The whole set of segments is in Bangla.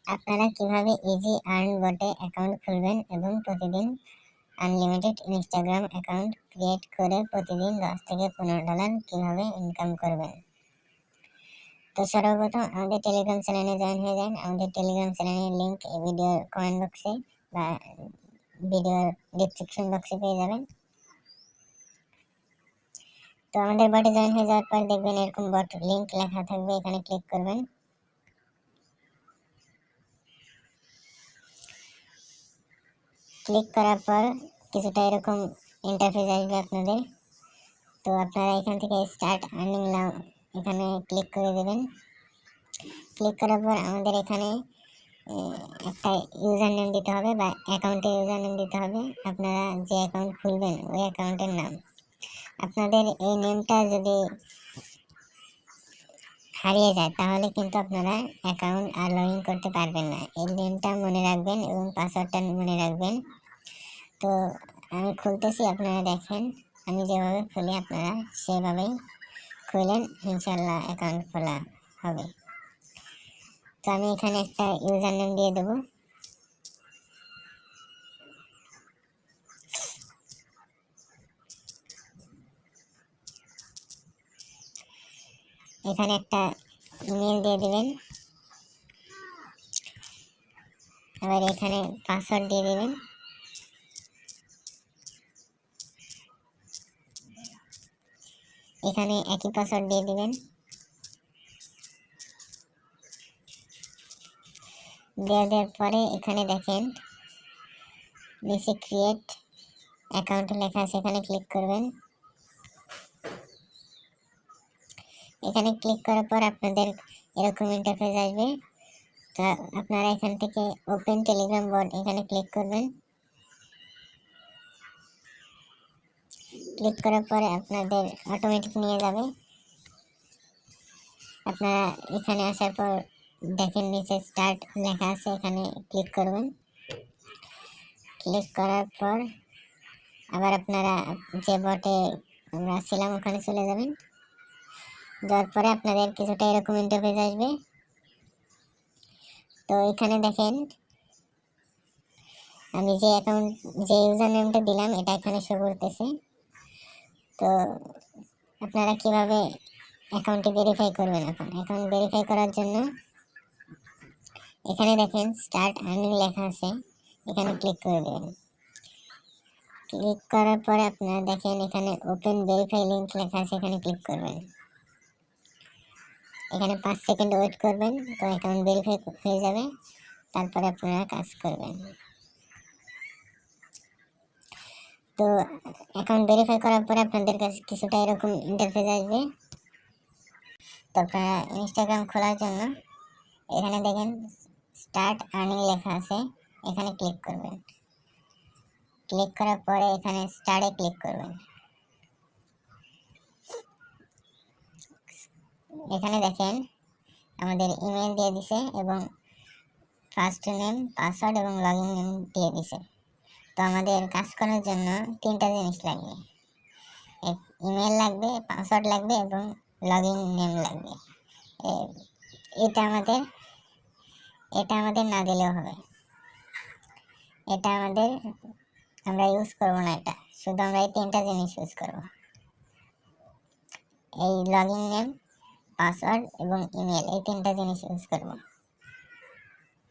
আপনারা কিভাবে ইজি আর্ন বটে অ্যাকাউন্ট খুলবেন এবং প্রতিদিন আনলিমিটেড ইনস্টাগ্রাম অ্যাকাউন্ট ক্রিয়েট করে প্রতিদিন $10 থেকে $15 কিভাবে ইনকাম করবেন। তো সর্বপ্রথম আমাদের টেলিগ্রাম চ্যানেলে জয়েন হয়ে যান। আমাদের টেলিগ্রাম চ্যানেলের লিংক এই ভিডিওর কমেন্ট বক্সে বা ভিডিওর ডেসক্রিপশন বক্সে পেয়ে যাবেন। তো আমাদের বটে জয়েন হয়ে যাওয়ার পর দেখবেন এরকম বট লিংক লেখা থাকবে, এখানে ক্লিক করবেন। ক্লিক করার পর কিছুটা এরকম ইন্টারফেস আসবে আপনাদের। তো আপনারা এখান থেকে স্টার্ট আর্নিং নাও এখানে ক্লিক করে দেবেন। ক্লিক করার পর আমাদের এখানে একটা ইউজার নেম দিতে হবে বা অ্যাকাউন্টের ইউজার নেম দিতে হবে। আপনারা যে অ্যাকাউন্ট খুলবেন ওই অ্যাকাউন্টের নাম। আপনাদের এই নেমটা যদি হারিয়ে যায় তাহলে কিন্তু আপনারা অ্যাকাউন্ট আর লগ ইন করতে পারবেন না। এই নেমটা মনে রাখবেন এবং পাসওয়ার্ডটা মনে রাখবেন। তো আমি খুলতেছি, আপনারা দেখেন আমি যেভাবে খুলি আপনারা সেভাবেই খুললেন, ইনশাল্লাহ অ্যাকাউন্ট খোলা হবে। তো আমি এখানে একটা ইউজার নেম দিয়ে দেবো। এখানে একটা ইমেল দিয়ে দিবেন, আবার এখানে পাসওয়ার্ড দিয়ে দিবেন। এখানে একই পাসওয়ার্ড দিয়ে দিবেন। দেওয়ার পরে এখানে দেখেন নিচে ক্রিয়েট অ্যাকাউন্ট লেখা আছে, এখানে ক্লিক করবেন। এখানে ক্লিক করার পর আপনাদের এরকম ইন্টারফেস আসবে। তো আপনারা এখান থেকে ওপেন টেলিগ্রাম বট এখানে ক্লিক করবেন। ক্লিক করার পরে আপনাদের অটোমেটিক নিয়ে যাবে। আপনারা এখানে আসার পর দেখেন নিচে স্টার্ট লেখা আছে, এখানে ক্লিক করবেন। ক্লিক করার পর আবার আপনারা যে বটে আমরা ছিলাম ওখানে চলে যাবেন। যাওয়ার পরে আপনাদের কিছুটা এরকম ইন্টারফেস আসবে। তো এখানে দেখেন আমি যে অ্যাকাউন্ট যে ইউজার নেমটা দিলাম এটা এখানে শো করতেছে। তো আপনারা কিভাবে অ্যাকাউন্টটি ভেরিফাই করবেন। এখন অ্যাকাউন্ট ভেরিফাই করার জন্য এখানে দেখেন স্টার্ট আর্নিং লেখা আছে, এখানে ক্লিক করে দেবেন। ক্লিক করার পরে আপনারা দেখেন এখানে ওপেন ভেরিফাই লিংক লেখা আছে, এখানে ক্লিক করবেন। এখানে 5 সেকেন্ড ওয়েট করবেন, তো অ্যাকাউন্ট ভেরিফাই হয়ে যাবে। তারপরে আপনারা কাজ করবেন। তো অ্যাকাউন্ট ভেরিফাই করার পরে আপনাদের কাছে কিছুটা এরকম ইন্টারফেস আসবে। তো আপনারা ইনস্টাগ্রাম খোলার জন্য এখানে দেখেন স্টার্ট আর্নিং লেখা আছে, এখানে ক্লিক করবেন। ক্লিক করার পরে এখানে স্টার্টে ক্লিক করবেন। এখানে দেখেন আমাদের ইমেল দিয়ে দিছে এবং ফার্স্ট নেম, পাসওয়ার্ড এবং লগইন নেম দিয়ে দিছে। তো আমাদের কাজ করার জন্য 3টা জিনিস লাগবে, ইমেল লাগবে, পাসওয়ার্ড লাগবে এবং লগইন নেম লাগবে। এটা আমাদের না দিলেও হবে। এটা আমরা ইউজ করব না, এটা শুধু আমরা এই 3টা জিনিস ইউজ করব, এই লগইন নেম, পাসওয়ার্ড এবং ইমেল, এই 3টা জিনিস ইউজ করব।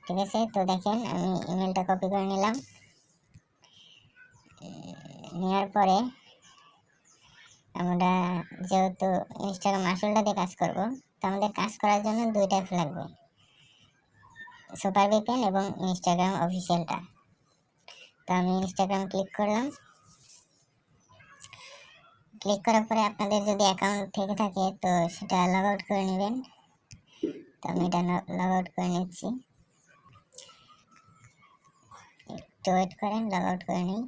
ঠিক আছে, তো দেখেন আমি ইমেলটা কপি করে নিলাম। নেওয়ার পরে আমরা যেহেতু ইনস্টাগ্রাম আসলটা দিয়ে কাজ করব, তো আমাদের কাজ করার জন্য 2টা অ্যাপ লাগবে, সুপার ভিপিএন এবং ইনস্টাগ্রাম অফিসিয়ালটা। তো আমি ইনস্টাগ্রাম ক্লিক করলাম। ক্লিক করার পরে আপনাদের যদি অ্যাকাউন্ট থেকে থাকে তো সেটা লগ আউট করে নেবেন। তো আমি এটা লগ আউট করে নিচ্ছি, একটু ওয়েট করেন, লগ আউট করে নিই।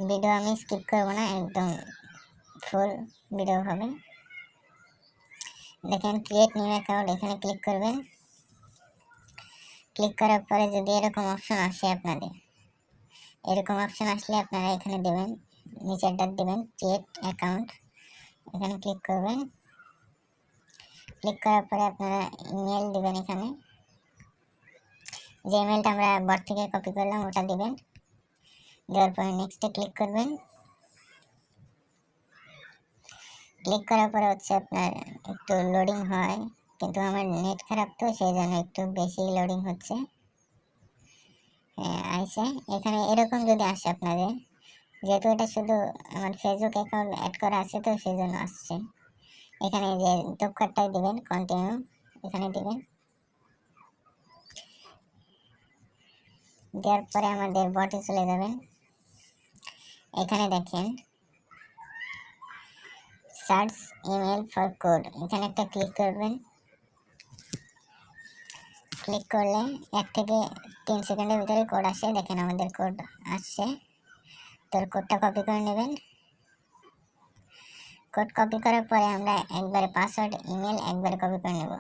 ভিডিও আমি স্কিপ করবো না, একদম ফুল ভিডিও হবে। দেখেন ক্রিয়েট নিউ অ্যাকাউন্ট, এখানে ক্লিক করবেন। ক্লিক করার পরে যদি এরকম অপশন আসে আপনাদের, এরকম অপশন আসলে আপনারা এখানে দেবেন, নিচেরটা দেবেন ক্রিয়েট অ্যাকাউন্ট, এখানে ক্লিক করবেন। ক্লিক করার পরে আপনারা ইমেল দেবেন এখানে। যে ইমেলটা আমরা বট থেকে কপি করলাম ওটা দিবেন। দেওয়ার পরে নেক্সটে ক্লিক করবেন। ক্লিক করার পরে হচ্ছে আপনার একটু লোডিং হয়, কিন্তু আমার নেট খারাপ তো সেই জন্য একটু বেশি লোডিং হচ্ছে। হ্যাঁ আইসে, এখানে এরকম যদি আসে আপনাদের, যেহেতু এটা শুধু আমার ফেসবুক অ্যাকাউন্ট অ্যাড করা আছে তো সেই জন্য আসছে। এখানে যে ধূপকাঠটাই দিবেন, কন্টিনিউ এখানে দিবেন। দেওয়ার পরে আমাদের বটে চলে যাবেন। এখানে দেখেন সার্চ ইমেল ফর কোড, এখানে একটা ক্লিক করবেন। ক্লিক করলে 1 থেকে 3 সেকেন্ডের ভিতরে কোড আসে। দেখেন আমাদের কোড আসছে। তোর কোডটা কপি করে নেবেন। কোড কপি করার পরে আমরা একবারে পাসওয়ার্ড ইমেল একবারে কপি করে নেব,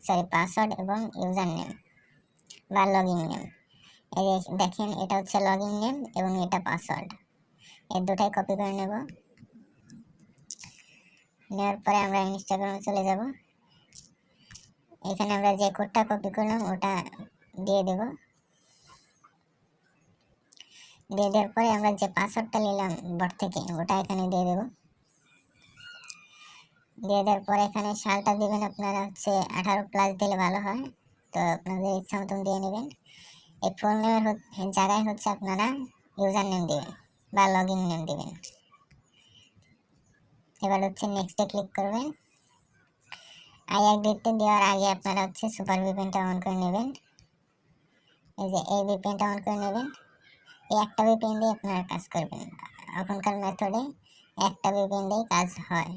সরি পাসওয়ার্ড এবং ইউজার নেম বা লগইন নেম। এই দেখেন এটা হচ্ছে লগইন নেম এবং এটা পাসওয়ার্ড, এই দুটাই কপি করে নেব। নেওয়ার পরে আমরা ইনস্টাগ্রামে চলে যাব। এখানে আমরা যে কোডটা কপি করলাম ওটা দিয়ে দেব। দিয়ে দেওয়ার পরে আমরা যে পাসওয়ার্ডটা নিলাম বট থেকে ওটা এখানে দিয়ে দেব। দিয়ে দেওয়ার পরে এখানে সালটা দিবেন আপনারা হচ্ছে 18+ দিলে ভালো হয়, তো আপনাদের ইচ্ছা মতন দিয়ে নেবেন। এই ফোন নেমের জায়গায় হচ্ছে আপনারা ইউজার নেম দিবেন বা লগইন নেম দিবেন। এবার হচ্ছে নেক্সটে ক্লিক করবেন। আই এগ্রিতে দেওয়ার আগে আপনারা হচ্ছে সুপার ভিপিএনটা অন করে নেবেন। এই যে এই ভিপিএনটা অন করে নেবেন। এই একটা ভিপিএন দিয়ে আপনারা কাজ করবেন। এখনকার মেথডে একটা ভিপিএন দিয়ে কাজ হয়,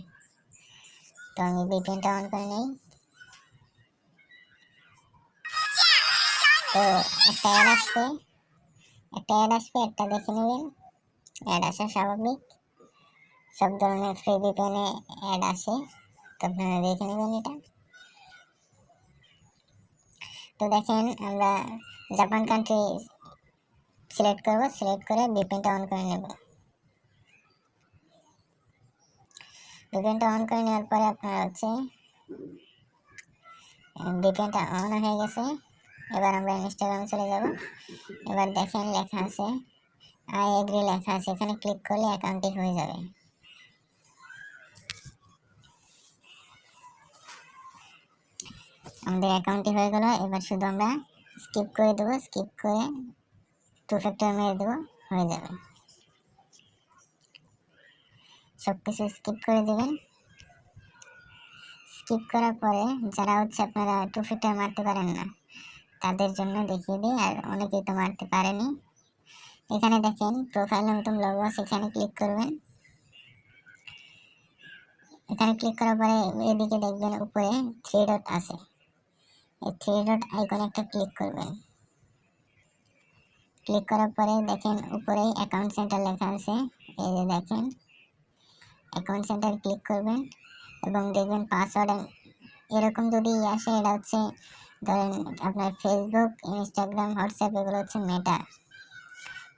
তো আমি ভিপিএনটা অন করে নেই। তো একটা অ্যাড আসবে, একটা দেখে নেবেন। অ্যাড আসা স্বাভাবিক, সব ধরনের ফ্রি ভিপিএনে অ্যাড আসে, তো আপনারা দেখে নেবেন এটা। তো দেখেন আমরা জাপান কান্ট্রি সিলেক্ট করব, সিলেক্ট করে ভিপিএনটা অন করে নেব। ভিপিএনটা অন করে নেওয়ার পরে আপনারা হচ্ছে ভিপিএনটা অন হয়ে গেছে। এবার আমরা ইনস্টাগ্রামে চলে যাব। এবার দেখেন লেখা আছে আই এগ্রি লেখা আছে, এখানে ক্লিক করলে অ্যাকাউন্টটি হয়ে যাবে। আমাদের অ্যাকাউন্টটি হয়ে গেল। এবার শুধু আমরা স্কিপ করে দেবো, স্কিপ করে 2 ফ্যাক্টর মেরে দেবো, হয়ে যাবে। সব কিছু স্কিপ করে দেবেন। স্কিপ করার পরে যারা হচ্ছে আপনারা 2 ফ্যাক্টর মারতে পারেন না তাদের জন্য দেখিয়ে দিই, আর অনেকেই তো মারতে পারেনি। এখানে দেখেন প্রোফাইলের মতন লোগো আছে, এখানে ক্লিক করবেন। এখানে ক্লিক করার পরে এদিকে দেখবেন উপরে 3 ডট আছে, এই 3 ডট আইকনে একটা ক্লিক করবেন। ক্লিক করার পরে দেখেন উপরে অ্যাকাউন্ট সেন্টার লেখা আছে, এই যে দেখেন অ্যাকাউন্ট সেন্টার ক্লিক করবেন এবং দেখবেন পাসওয়ার্ড এরকম যদি আসে, এটা হচ্ছে ধরেন আপনার ফেসবুক, ইনস্টাগ্রাম, হোয়াটসঅ্যাপ এগুলো হচ্ছে মেটা,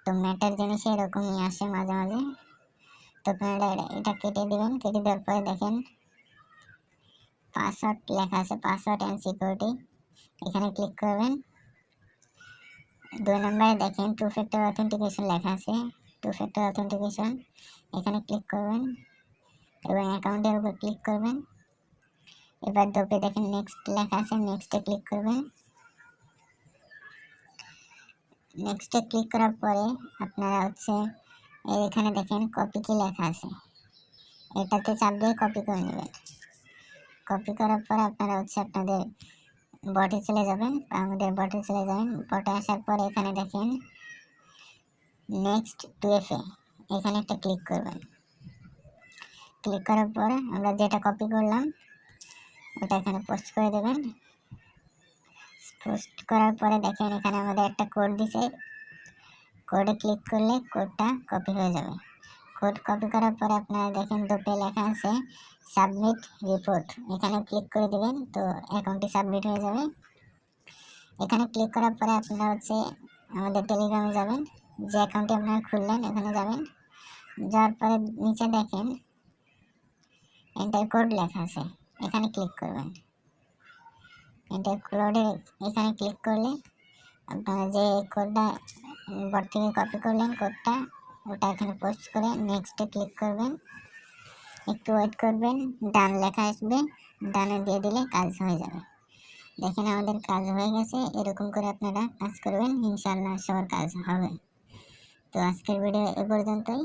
তো মেটার জিনিসে এরকমই আসে মাঝে মাঝে। তো আপনারা এটা কেটে দিবেন। কেটে দেওয়ার পরে দেখেন পাসওয়ার্ড লেখা আছে, পাসওয়ার্ড অ্যান্ড সিকিউরিটি, এখানে ক্লিক করবেন। 2 নম্বরে দেখেন 2 ফ্যাক্টর অথেন্টিকেশন লেখা আছে, 2 ফ্যাক্টর অথেন্টিকেশন, এখানে ক্লিক করবেন এবং অ্যাকাউন্টের উপর ক্লিক করবেন। এবার দপে দেখেন নেক্সট লেখা আছে, নেক্সটে ক্লিক করবেন। নেক্সটে ক্লিক করার পরে আপনারা হচ্ছে এখানে দেখেন কপি কি লেখা আছে, এটাতে চাপ দিয়ে কপি করে নেবেন। কপি করার পরে আপনারা হচ্ছে আপনাদের বটে চলে যাবেন, আমাদের বটে চলে যাবেন। বটে আসার পরে এখানে দেখেন নেক্সট 2FA, এখানে একটা ক্লিক করবেন। ক্লিক করার পরে আমরা যেটা কপি করলাম ওটা এখানে পোস্ট করে দেবেন। পোস্ট করার পরে দেখেন এখানে আমাদের একটা কোড দিছে, কোডে ক্লিক করলে কোডটা কপি হয়ে যাবে। কোড কপি করার পরে আপনারা দেখেন দোপে লেখা আছে সাবমিট রিপোর্ট, এখানে ক্লিক করে দিবেন, তো অ্যাকাউন্টটি সাবমিট হয়ে যাবে। এখানে ক্লিক করার পরে আপনারা হচ্ছে আমাদের টেলিগ্রামে যাবেন, যে অ্যাকাউন্টটি আপনারা খুললেন এখানে যাবেন। যাওয়ার পরে নিচে দেখেন এন্টার কোড লেখা আছে, এখানে ক্লিক করবেন। এন্টার কোডে এখানে ক্লিক করলে আপনারা যে কোডটা বোর্ড থেকে কপি করলেন কোডটা, ওটা এখানে পোস্ট করে নেক্সটে ক্লিক করবেন, একটু ওয়েট করবেন, ডান লেখা আসবে, ডানে দিয়ে দিলে কাজ হয়ে যাবে। দেখেন আমাদের কাজ হয়ে গেছে। এরকম করে আপনারা কাজ করবেন, ইনশাআল্লাহ সবার কাজ হবে। তো আজকের ভিডিও এ পর্যন্তই।